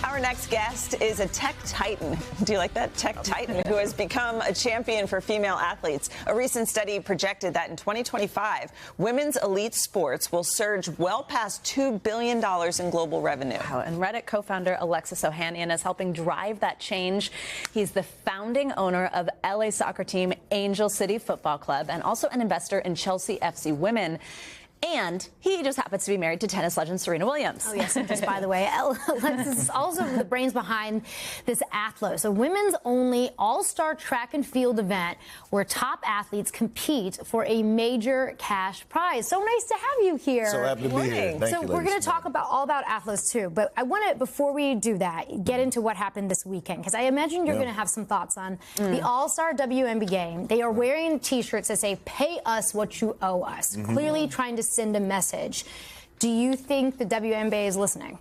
Our next guest is a tech titan. Do you like that? Tech titan who has become a champion for female athletes. A recent study projected that in 2025, women's elite sports will surge well past $2 billion in global revenue. Wow. And Reddit co-founder Alexis Ohanian is helping drive that change. He's the founding owner of LA soccer team Angel City Football Club and also an investor in Chelsea FC Women. And he just happens to be married to tennis legend Serena Williams. Oh, yes. And just by the way, Alexis is also the brains behind this Athlos, a women's only all-star track and field event where top athletes compete for a major cash prize. So nice to have you here. So happy to be here. Thank so you, we're going to talk about all about Athlos, too. But I want to, before we do that, get into what happened this weekend, because I imagine you're going to have some thoughts on the All-Star WNBA game. They are wearing T-shirts that say, "Pay us what you owe us," clearly trying to send a message. Do you think the WNBA is listening?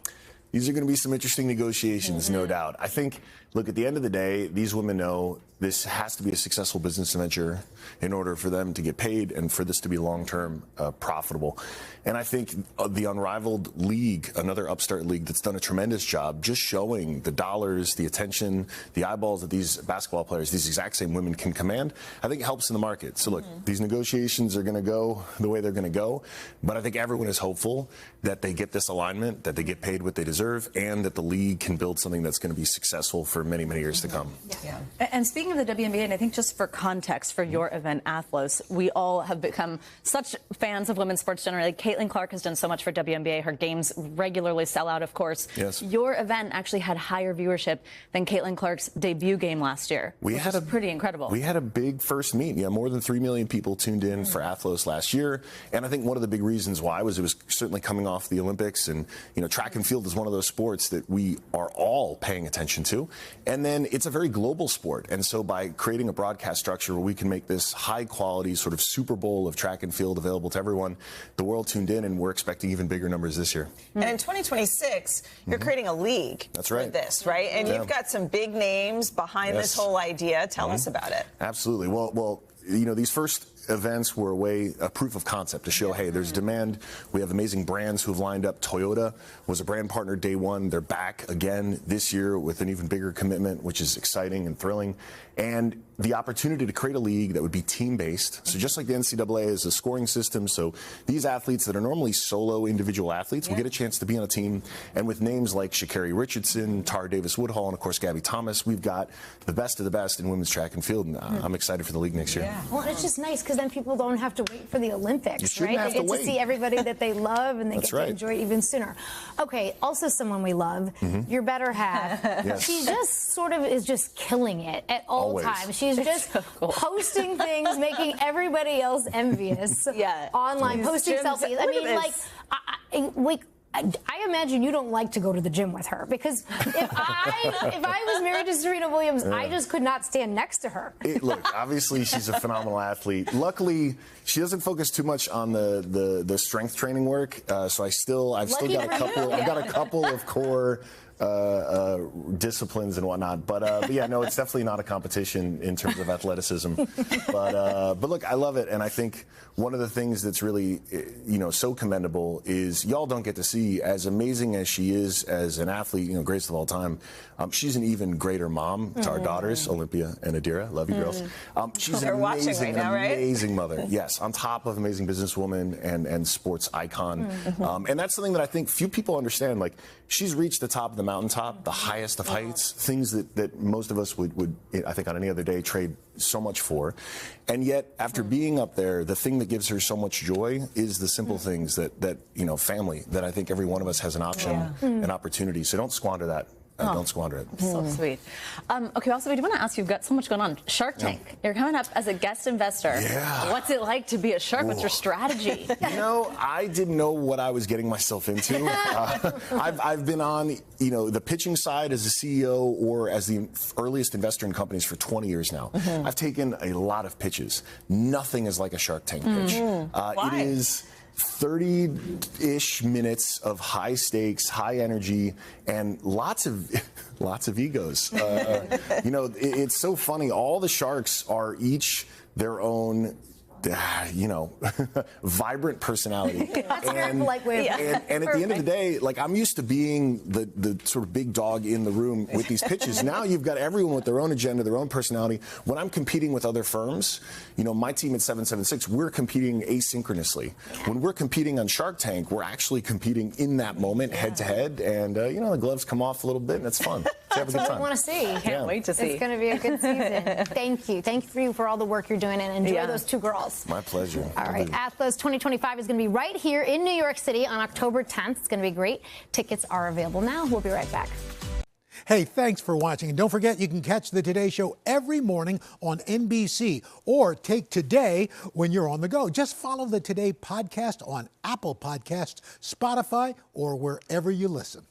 These are going to be some interesting negotiations, no doubt. I think, look, at the end of the day, these women know this has to be a successful business venture in order for them to get paid and for this to be long-term profitable. And I think the Unrivaled League, another upstart league that's done a tremendous job just showing the dollars, the attention, the eyeballs that these basketball players, these exact same women can command, I think helps in the market. So look, these negotiations are going to go the way they're going to go, but I think everyone is hopeful that they get this alignment, that they get paid what they deserve, and that the league can build something that's going to be successful for many, many years to come. Yeah. And speaking of the WNBA, and I think just for context for your event, Athlos, we all have become such fans of women's sports generally. Caitlin Clark has done so much for WNBA. Her games regularly sell out, of course. Yes. Your event actually had higher viewership than Caitlin Clark's debut game last year, which is pretty incredible. We had a big first meet. Yeah, more than 3 million people tuned in for Athlos last year. And I think one of the big reasons why was it was certainly coming off the Olympics. And, you know, track and field is one of those sports that we are all paying attention to. And then it's a very global sport. And so by creating a broadcast structure where we can make this high quality sort of Super Bowl of track and field available to everyone, the world tuned in, and we're expecting even bigger numbers this year. And in 2026, you're creating a league for this, right? And you've got some big names behind this whole idea. Tell us about it. Absolutely. Well, you know, these first events were a proof of concept to show, hey, there's demand. We have amazing brands who have lined up. Toyota was a brand partner day one. They're back again this year with an even bigger commitment, which is exciting and thrilling. And the opportunity to create a league that would be team-based. So just like the NCAA is a scoring system, so these athletes that are normally solo individual athletes will get a chance to be on a team. And with names like Sha'Carri Richardson, Tara Davis-Woodhull, and of course Gabby Thomas, we've got the best of the best in women's track and field. And I'm excited for the league next year. Well, it's just nice because then people don't have to wait for the Olympics, right? Have they get to to see everybody that they love, and they get to enjoy it even sooner. Okay, also someone we love, your better half. She just sort of is just killing it at all times. She's just posting things, making everybody else envious online, posting selfies. I mean, I imagine you don't like to go to the gym with her, because if I was married to Serena Williams, I just could not stand next to her. Look, obviously she's a phenomenal athlete. Luckily, she doesn't focus too much on the strength training work. So I've still got a couple. I've got a couple of core disciplines and whatnot, but yeah, no, it's definitely not a competition in terms of athleticism. But look, I love it, and I think one of the things that's really so commendable is y'all don't get to see, as amazing as she is as an athlete, greatest of all time. She's an even greater mom to our daughters, Olympia and Adira. Love you, girls. She's an amazing mother. Yes, on top of amazing businesswoman and sports icon, and that's something that I think few people understand. Like, she's reached the top of the mountaintop, the highest of heights, things that most of us would, I think, on any other day trade so much for. And yet, after being up there, the thing that gives her so much joy is the simple things that family, that I think every one of us has an option, an opportunity. So don't squander that. Don't squander it. So sweet. Okay, also, we do want to ask you, you've got so much going on. Shark Tank. You're coming up as a guest investor. Yeah. What's it like to be a shark? What's your strategy? I didn't know what I was getting myself into. I've been on, the pitching side as a CEO or as the earliest investor in companies for 20 years now. I've taken a lot of pitches. Nothing is like a Shark Tank pitch. It is 30-ish minutes of high stakes, high energy, and lots of egos. It's so funny. All the sharks are each their own vibrant personality. That's a very polite way of and at the end of the day, like, I'm used to being the sort of big dog in the room with these pitches. Now you've got everyone with their own agenda, their own personality. When I'm competing with other firms, my team at 776, we're competing asynchronously. When we're competing on Shark Tank, we're actually competing in that moment, head to head, and the gloves come off a little bit, and it's fun. That's what we want to see. Can't wait to see. It's going to be a good season. Thank you. Thank you for all the work you're doing, and enjoy those two girls. My pleasure. All right. Athlos 2025 is going to be right here in New York City on October 10th. It's going to be great. Tickets are available now. We'll be right back. Hey, thanks for watching. And don't forget, you can catch the Today Show every morning on NBC or take Today when you're on the go. Just follow the Today podcast on Apple Podcasts, Spotify, or wherever you listen.